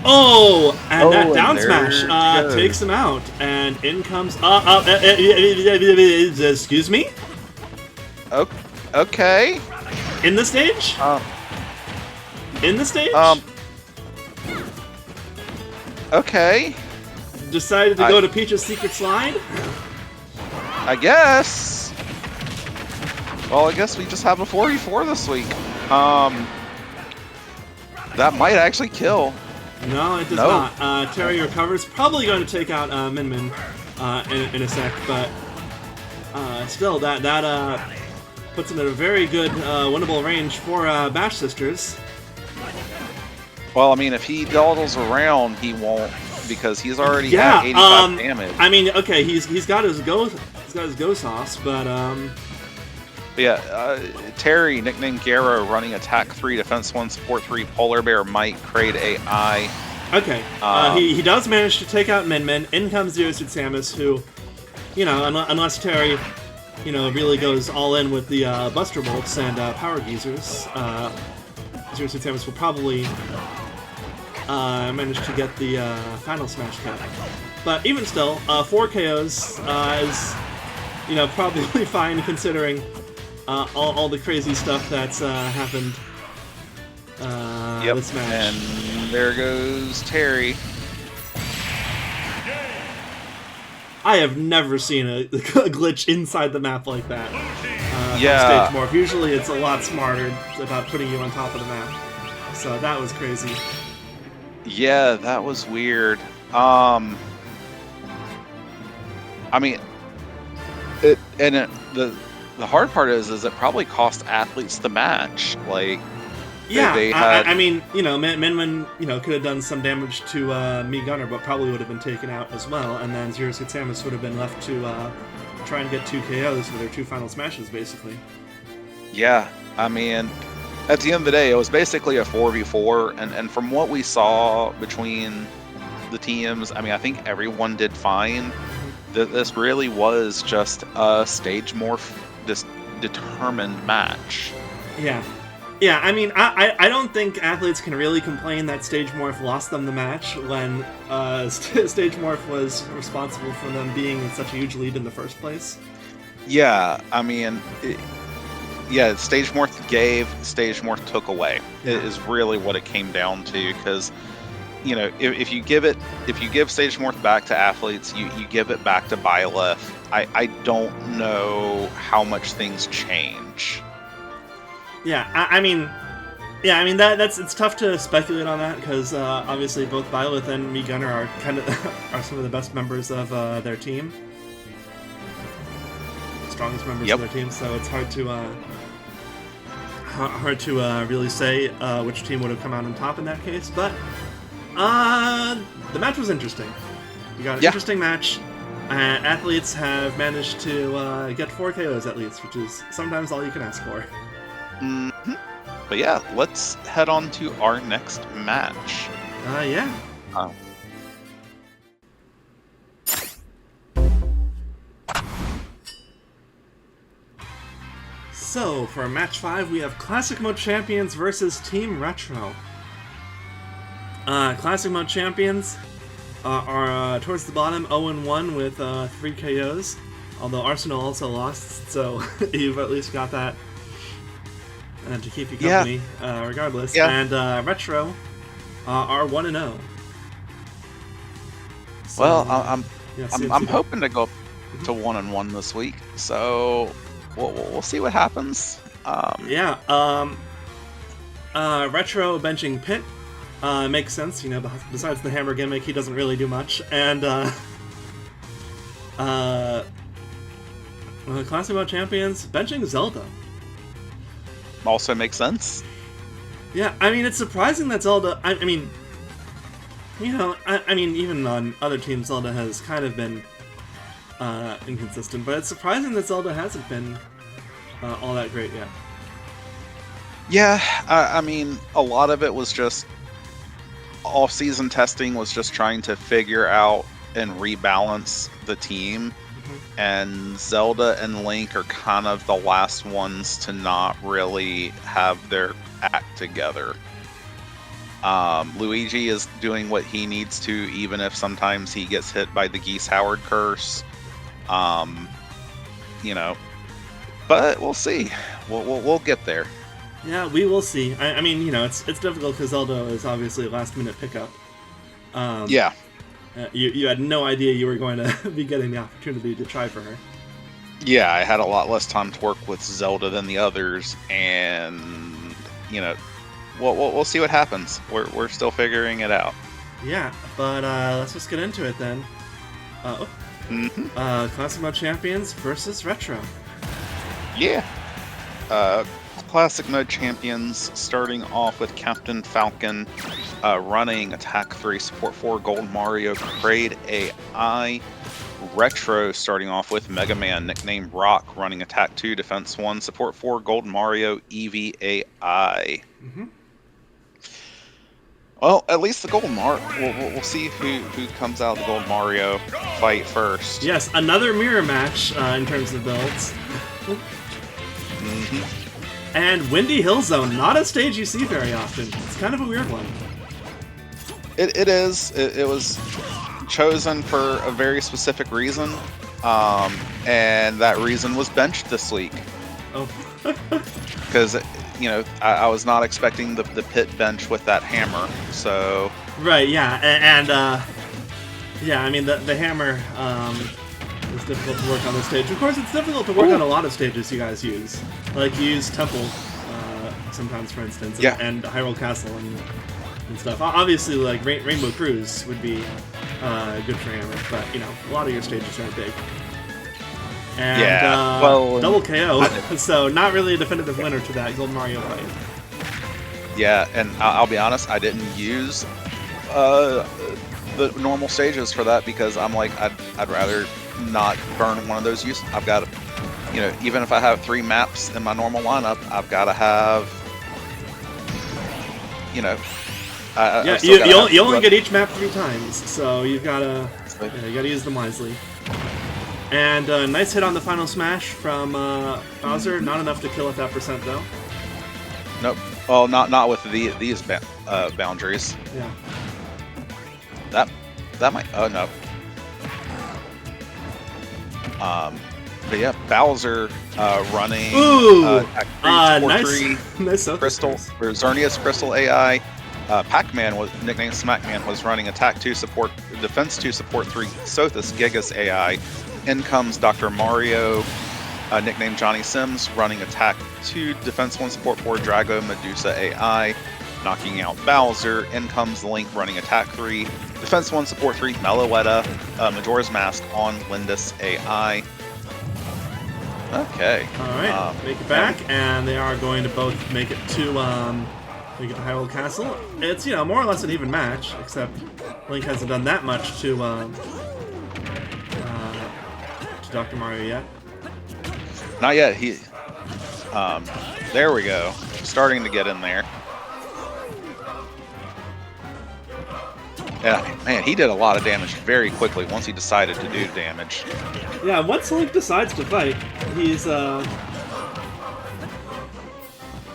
oh, and that down smash takes him out, and in comes excuse me. Okay. In the stage. In the stage. Okay. Decided to go to Peach's secret slide? I guess. Well, I guess we just have a 4v4 this week. That might actually kill. No, it does not. Terry recovers. Probably going to take out Min Min in a sec, but still, that puts him at a very good winnable range for Bash Sisters. Well, I mean, if he dawdles around, he won't, because he's already at 85 damage. I mean, okay, he's got his go sauce, but yeah, Terry, nicknamed Garo, running attack 3, defense 1, support 3, polar bear, might, Kraid AI. Okay, he does manage to take out Min Min. In comes Zero Suit Samus, who, you know, unless Terry, you know, really goes all in with the Buster Bolts and Power Geezers, Zero Suit Samus will probably manage to get the final smash cut. But even still, 4 KOs is, you know, probably fine considering all the crazy stuff that's happened this match. And there goes Terry. I have never seen a glitch inside the map like that. Yeah. Stage morph. Usually it's a lot smarter about putting you on top of the map. So that was crazy. Yeah, that was weird. I mean, the hard part is it probably cost athletes the match. Like, yeah, they had... I mean, you know, Min Min, you know, could have done some damage to Me Gunner, but probably would have been taken out as well. And then Zero Suit Samus would have been left to try and get 2 KOs for their 2 final smashes, basically. Yeah, I mean, at the end of the day, it was basically a 4v4, and from what we saw between the teams, I mean, I think everyone did fine. This really was just a stage morph, this determined match. Yeah. Yeah, I mean, I don't think athletes can really complain that Stage Morph lost them the match when Stage Morph was responsible for them being in such a huge lead in the first place. Yeah, I mean... yeah, Stage Morph gave, Stage Morph took away. Yeah. Is really what it came down to, because, you know, if you give Stage Morph back to athletes, you give it back to Byleth, I don't know how much things change. Yeah, I mean, it's tough to speculate on that because obviously both Byleth and Me Gunner are are some of the best members of their team, strongest members of their team. So it's hard to really say which team would have come out on top in that case. But the match was interesting. You got an interesting match. Athletes have managed to get 4 KOs at least, which is sometimes all you can ask for. Mm-hmm. But yeah, let's head on to our next match. Yeah. So, for match 5, we have Classic Mode Champions versus Team Retro. Classic Mode Champions are towards the bottom, 0-1 with 3 KOs. Although Arsenal also lost, so you've at least got that to keep you company, regardless. Yeah. And Retro are 1-0. So, well, I'm hoping to go up to 1-1 this week, so we'll see what happens. Retro benching Pit makes sense. You know, besides the hammer gimmick, he doesn't really do much. And Classic Mode Champions benching Zelda. Also makes sense. Yeah, I mean, it's surprising that Zelda... I mean, you know, I mean, even on other teams, Zelda has kind of been inconsistent, but it's surprising that Zelda hasn't been all that great yet. Yeah, I mean, a lot of it was just off-season testing was just trying to figure out and rebalance the team. And Zelda and Link are kind of the last ones to not really have their act together. Luigi is doing what he needs to, even if sometimes he gets hit by the Geese Howard curse. You know, but we'll see. We'll get there. Yeah, we will see. I mean, you know, it's difficult because Zelda is obviously a last-minute pickup. Yeah. You had no idea you were going to be getting the opportunity to try for her. Yeah, I had a lot less time to work with Zelda than the others, and you know, we'll see what happens. We're still figuring it out. Yeah, but let's just get into it then. Classic Mode Champions versus Retro. Yeah. Classic Mode Champions starting off with Captain Falcon running Attack 3, Support 4, Gold Mario, Grade AI. Retro starting off with Mega Man, nicknamed Rock, running Attack 2, Defense 1, Support 4, Gold Mario, EVAI. Well, at least the Gold Mario, we'll see who comes out of the Gold Mario fight first. Yes, another mirror match in terms of builds. And Windy Hill Zone, not a stage you see very often. It's kind of a weird one. It is. It was chosen for a very specific reason, and that reason was benched this week. Oh. Because, you know, I was not expecting the pit bench with that hammer, so... Right, yeah, and yeah, I mean, the hammer is difficult to work on this stage. Of course, it's difficult to work on a lot of stages you guys use. Like, you use Temple sometimes, for instance, and Hyrule Castle and stuff. Obviously, like, Rainbow Cruise would be good for hammer, but, you know, a lot of your stages are big. And, double KO, so not really a definitive winner to that Gold Mario fight. Yeah, and I'll be honest, I didn't use the normal stages for that because I'm like, I'd rather not burn one of those use. I've got to, you know, even if I have 3 maps in my normal lineup, I've got to have, you know, you only get each map 3 times, so you've got to you got to use them wisely. And nice hit on the final smash from Bowser. Not enough to kill at that percent though. Nope. Well, not with these boundaries. Yeah. That might. Oh no. But yeah, Bowser running. Ooh. Nice Crystal or Xerneas Crystal AI. Pac-Man was nicknamed Smackman was running Attack 2 Support, Defense 2 Support 3, Sothis Gigas AI. In comes Dr. Mario, nicknamed Johnny Sims, running Attack 2, Defense 1, Support 4, Drago Medusa AI, knocking out Bowser. In comes Link, running Attack 3, Defense 1, Support 3, Meloetta, Majora's Mask on Lindis AI. Okay. Alright, make it back, and they are going to both make it to Hyrule Castle. It's, you know, more or less an even match, except Link hasn't done that much to to Dr. Mario yet. Not yet. There we go. Starting to get in there. Yeah, man, he did a lot of damage very quickly once he decided to do damage. Yeah, once Link decides to fight, he's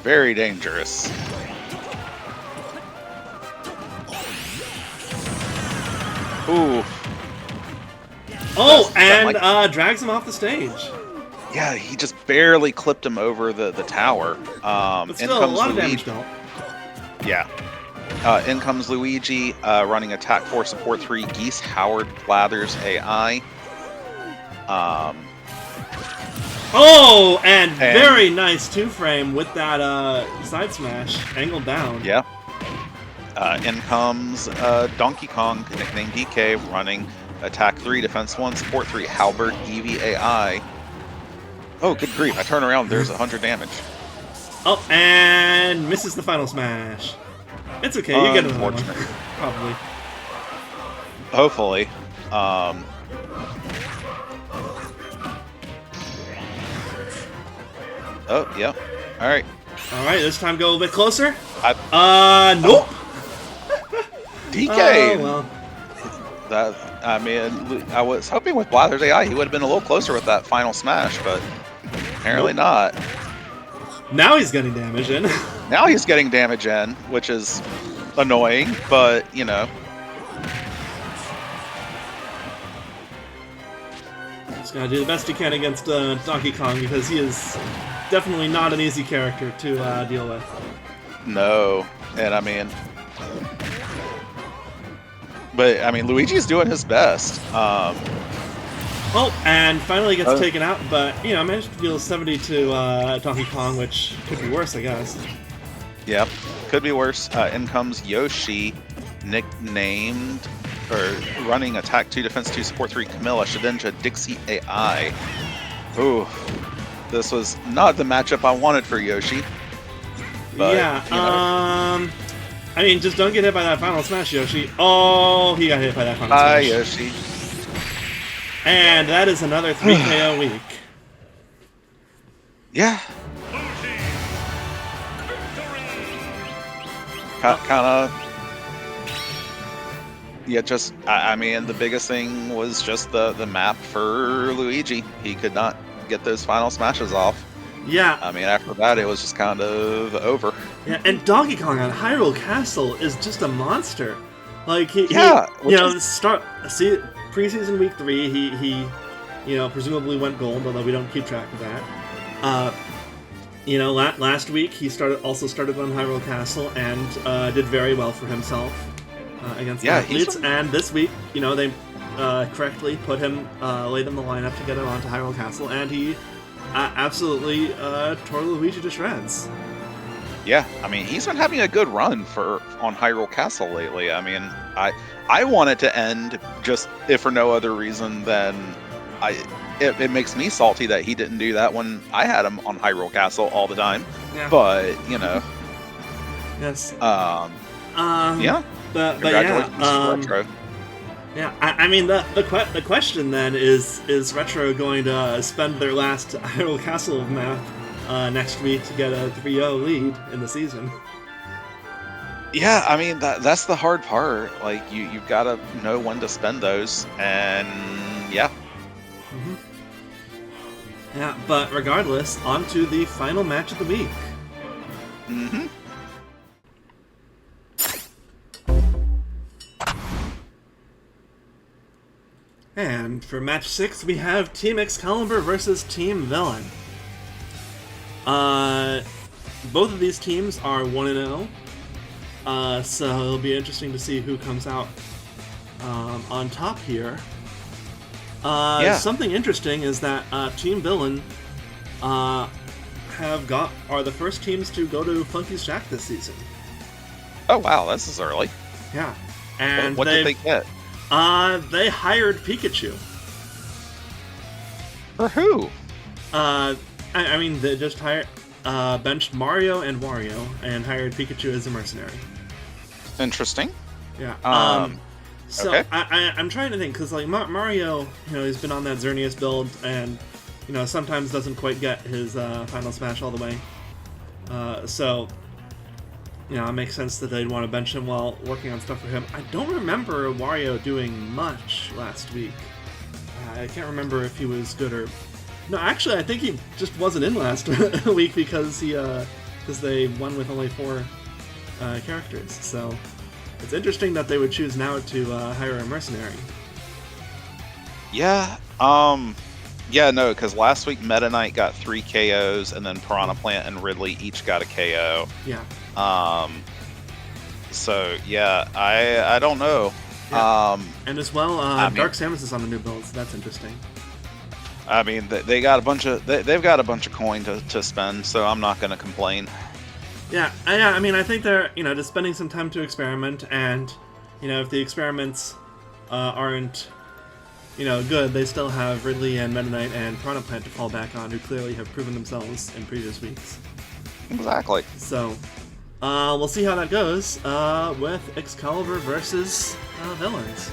very dangerous. Ooh. Oh, and drags him off the stage. Yeah, he just barely clipped him over the tower. But still, a lot of damage dealt. Yeah. In comes Luigi, running Attack 4, Support 3, Geese, Howard, Blathers, AI. Oh, and very nice 2-frame with that side smash, angled down. Yeah. In comes Donkey Kong, nicknamed DK, running Attack 3, Defense 1, Support 3, Halberd, Eevee, AI. Oh, good grief, I turn around, there's 100 damage. Oh, and misses the final smash. It's okay, you get another one. Probably. Hopefully. Oh, yeah. Alright. Alright, this time go a bit closer. Nope. DK! Oh, well. I mean, I was hoping with Blathers AI he would have been a little closer with that final smash, but apparently not. Now he's getting damage in. Now he's getting damage in, which is annoying, but, you know. Just gotta do the best he can against Donkey Kong, because he is definitely not an easy character to deal with. No, and I mean... But, I mean, Luigi's doing his best. Oh, and finally gets taken out, but, you know, managed to deal 70 to Donkey Kong, which could be worse, I guess. Yep, could be worse. In comes Yoshi, nicknamed, or running Attack 2, Defense 2, Support 3, Camilla, Shedinja, Dixie, AI. Ooh, this was not the matchup I wanted for Yoshi. But, yeah, you know. I mean, just don't get hit by that final smash, Yoshi. Oh, he got hit by that final smash. Hi, Yoshi. And that is another 3 KO week. Yeah. Kind of. Yeah, just, I mean, the biggest thing was just the map for Luigi. He could not get those final smashes off. Yeah. I mean, after that, it was just kind of over. Yeah, and Donkey Kong on Hyrule Castle is just a monster. Like, he you know, preseason week 3, he you know, presumably went gold, although we don't keep track of that. You know, last week he also started on Hyrule Castle and did very well for himself against the athletes. And this week, you know, they correctly put him late in the lineup to get him onto Hyrule Castle, and he absolutely tore Luigi to shreds. Yeah, I mean, he's been having a good run on Hyrule Castle lately. I mean, I want it to end just if for no other reason than it makes me salty that he didn't do that when I had him on Hyrule Castle all the time. Yeah. But, you know. Yes. Yeah. But yeah. Retro. Yeah, I mean, the question then is Retro going to spend their last Hyrule Castle map next week to get a 3-0 lead in the season? Yeah, I mean, that's the hard part. Like, you've got to know when to spend those, and yeah. Mm-hmm. Yeah, but regardless, on to the final match of the week. Mm-hmm. And for match 6, we have Team Excalibur versus Team Villain. Both of these teams are 1-0, so it'll be interesting to see who comes out on top here. Something interesting is that Team Villain are the first teams to go to Funky's Shack this season. Oh wow, this is early. Yeah, and what did they get? They hired Pikachu. For who? I mean, they just benched Mario and Wario and hired Pikachu as a mercenary. Interesting. Yeah. So Okay. I'm trying to think, because like Mario, you know, he's been on that Xerneas build, and you know sometimes doesn't quite get his final smash all the way. So you know, it makes sense that they'd want to bench him while working on stuff for him. I don't remember Wario doing much last week. I can't remember if he was good or... No, actually, I think he just wasn't in last week because they won with only 4 characters. So it's interesting that they would choose now to hire a mercenary. Yeah. Yeah, no, because last week Meta Knight got 3 KOs, and then Piranha Plant and Ridley each got a KO. Yeah. So yeah, I don't know. Yeah. And as well, mean, Dark Samus is on the new build, so that's interesting. I mean, they got a bunch of they've got a bunch of coin to spend, so I'm not going to complain. Yeah, I mean, I think they're just spending some time to experiment, and if the experiments aren't good, they still have Ridley and Meta Knight and Piranha Plant to fall back on, who clearly have proven themselves in previous weeks. Exactly. So, we'll see how that goes with Excalibur versus Villains.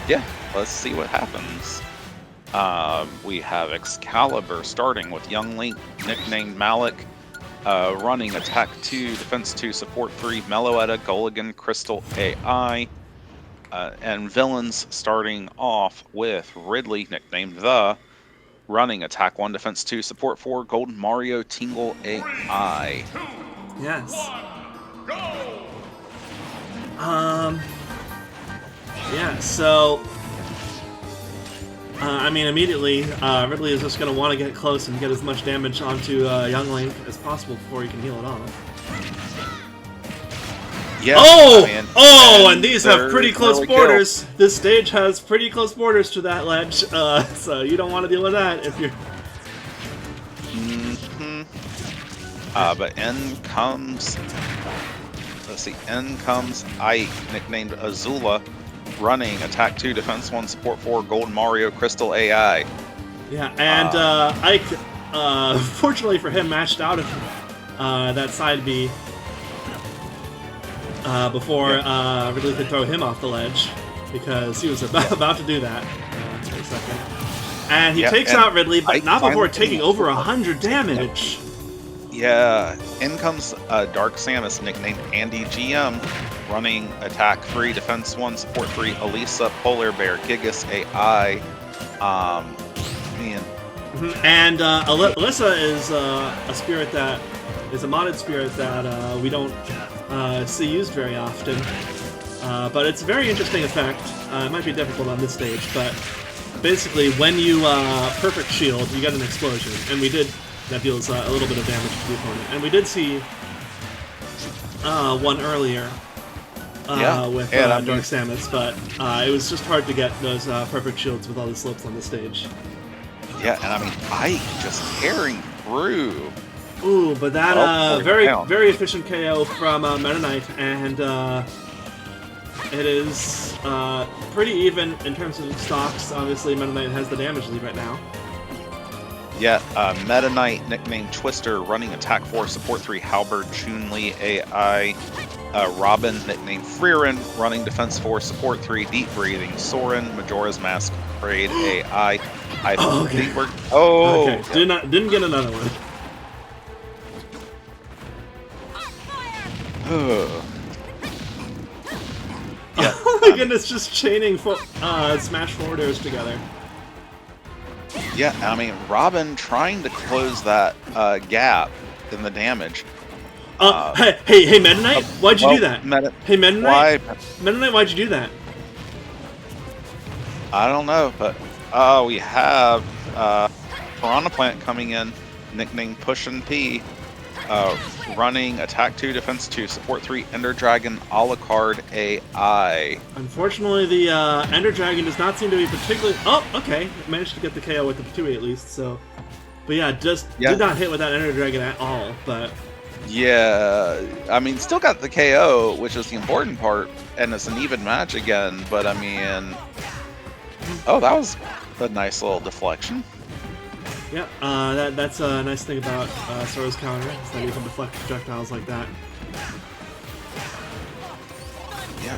Yeah, let's see what happens. We have Excalibur starting with Young Link, nicknamed Malik, running Attack 2, Defense 2, Support 3, Meloetta, Gulligan, Crystal AI, and Villains starting off with Ridley, nicknamed The, running Attack 1, Defense 2, Support 4, Golden Mario, Tingle AI. Yes. Yeah, so I mean, immediately, Ridley is just going to want to get close and get as much damage onto Young Link as possible before he can heal it off. Yeah, oh! I mean, And these have pretty close borders. Go. This stage has pretty close borders to that ledge, so you don't want to deal with that if you're... But in comes... Let's see, in comes Ike, nicknamed Azula, running Attack 2, Defense 1, Support 4, Golden Mario, Crystal AI. Yeah, and Ike, fortunately for him, matched out of that side B before Ridley could throw him off the ledge, because he was about to do that for a second. And he takes out Ridley, but Ike not before taking over 100 damage. Yeah, in comes Dark Samus, nicknamed Andy GM, running Attack 3, Defense 1, Support 3, Elisa, Polar Bear, Gigas AI. Man. And Alyssa is a spirit that is a modded spirit that we don't see used very often. But it's a very interesting effect. It might be difficult on this stage, but basically when you perfect shield, you get an explosion. And we did... That deals a little bit of damage to the opponent. And we did see one earlier with Dark Samus, but it was just hard to get those perfect shields with all the slopes on the stage. Yeah, and I mean, Ike just tearing through. Ooh, but that very efficient KO from Meta Knight, and it is pretty even in terms of stocks. Obviously, Meta Knight has the damage lead right now. Yeah, Meta Knight, nicknamed Twister, running Attack 4, Support 3, Halberd, Chun-Li, AI, Robin, nicknamed Freerin, running Defense 4, Support 3, Deep Breathing, Soren, Majora's Mask, Parade, AI. Okay, didn't get another one. Yeah, oh my goodness, just chaining smash forwarders together. Yeah, I mean, Robin trying to close that gap in the damage. Hey, Meta Knight, why'd you do that? Hey, Meta Knight, why'd you do that? I don't know, but we have Piranha Plant coming in, nicknamed Pushin' P, running Attack 2, Defense 2, Support 3, Ender Dragon, Alucard AI. Unfortunately, the Ender Dragon does not seem to be particularly... Oh, okay. Managed to get the KO with the Patui at least, so... But yeah, did not hit with that Ender Dragon at all, but... Yeah, I mean, still got the KO, which is the important part, and it's an even match again, but I mean... Oh, that was a nice little deflection. Yeah, that's a nice thing about Soro's counter, is that you can deflect projectiles like that. Yeah.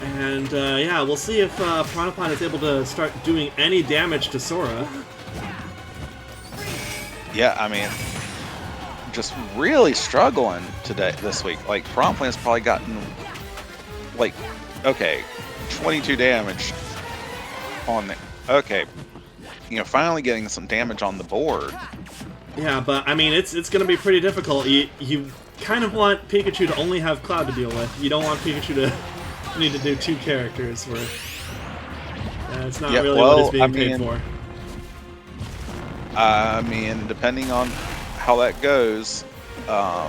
And yeah, we'll see if Piranha is able to start doing any damage to Sora. Yeah, I mean, just really struggling this week. Like, Piranha has probably gotten, like, okay, 22 damage on the... Okay, finally getting some damage on the board. Yeah, but I mean, it's going to be pretty difficult. You kind of want Pikachu to only have Cloud to deal with. You don't want Pikachu to need to do 2 characters where it's not really what it's being paid for. I mean, depending on how that goes. Yeah,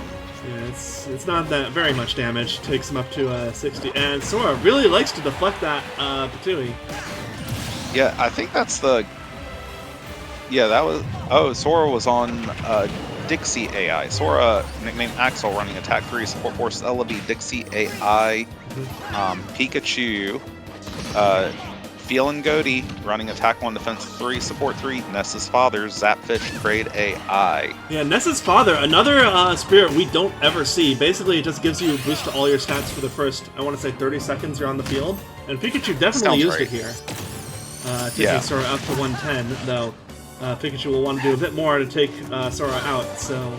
it's not that very much damage. Takes him up to 60. And Sora really likes to deflect that Patui. Yeah, I think that's the... Yeah, that was... Oh, Sora was on Dixie AI. Sora, nicknamed Axel, running Attack 3, Support 4, Celebi, Dixie AI, Pikachu, Feelin' Goaty, running Attack 1, Defense 3, Support 3, Ness's father, Zapfish, Trade AI. Yeah, Ness's father, another spirit we don't ever see. Basically, it just gives you a boost to all your stats for the first, I want to say, 30 seconds you're on the field. And Pikachu definitely used it here. Taking Sora up to 110, though. Pikachu will want to do a bit more to take Sora out, so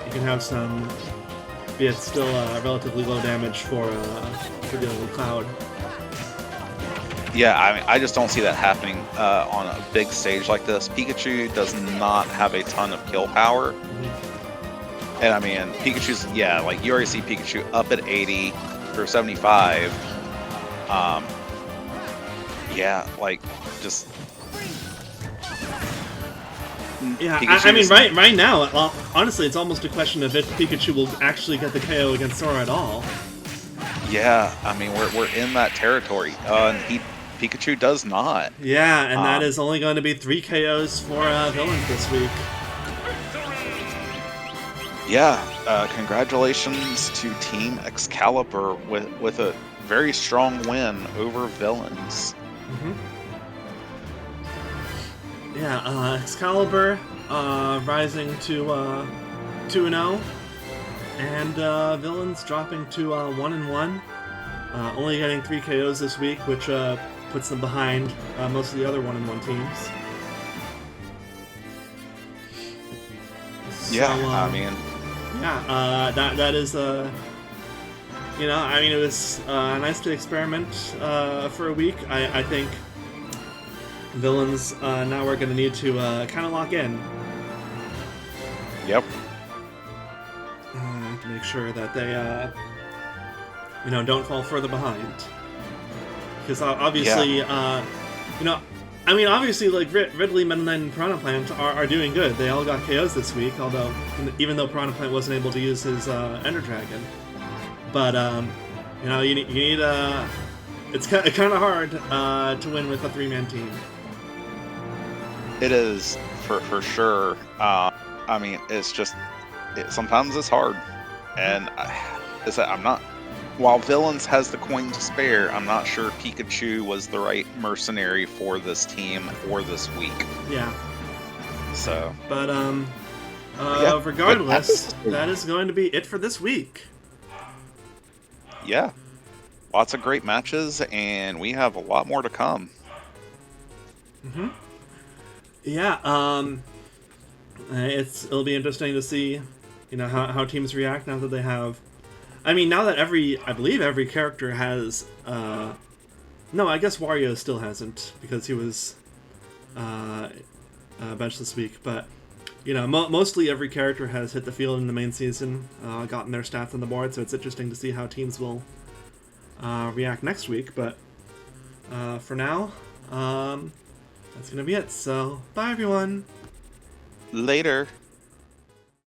you can have some, be it still relatively low damage for dealing with Cloud. Yeah, I mean, I just don't see that happening on a big stage like this. Pikachu does not have a ton of kill power. And I mean, Pikachu's, yeah, like you already see Pikachu up at 80 or 75. Yeah, like just... Yeah, I mean, right now, well, honestly, it's almost a question of if Pikachu will actually get the KO against Sora at all. Yeah, I mean, we're in that territory, and Pikachu does not. Yeah, and that is only going to be 3 KOs for Villains this week. Yeah, congratulations to Team Excalibur with a very strong win over Villains. Yeah, Excalibur rising to 2-0, and Villains dropping to 1-1. Only getting 3 KOs this week, which puts them behind most of the other 1-1 teams. Yeah, I mean... Yeah, that is, I mean, it was nice to experiment for a week. I think Villains now we're going to need to kind of lock in. Yep. To make sure that they, don't fall further behind. Because obviously, obviously, like, Ridley, Meta Knight, and Piranha Plant are doing good. They all got KOs this week, although, even though Piranha Plant wasn't able to use his Ender Dragon. But, you need, it's kind of hard to win with a 3-man team. It is, for sure. I mean, it's just, sometimes it's hard. And I'm not... While Villains has the coin to spare, I'm not sure Pikachu was the right mercenary for this team or this week. Yeah. So. But, regardless, that is going to be it for this week. Yeah. Lots of great matches, and we have a lot more to come. Yeah, it'll be interesting to see, how teams react now that they have... I mean, now that I believe every character has, no, I guess Wario still hasn't, because he was, benched this week, but, mostly every character has hit the field in the main season, gotten their stats on the board, so it's interesting to see how teams will, react next week, but, for now, that's gonna be it, so, bye everyone! Later!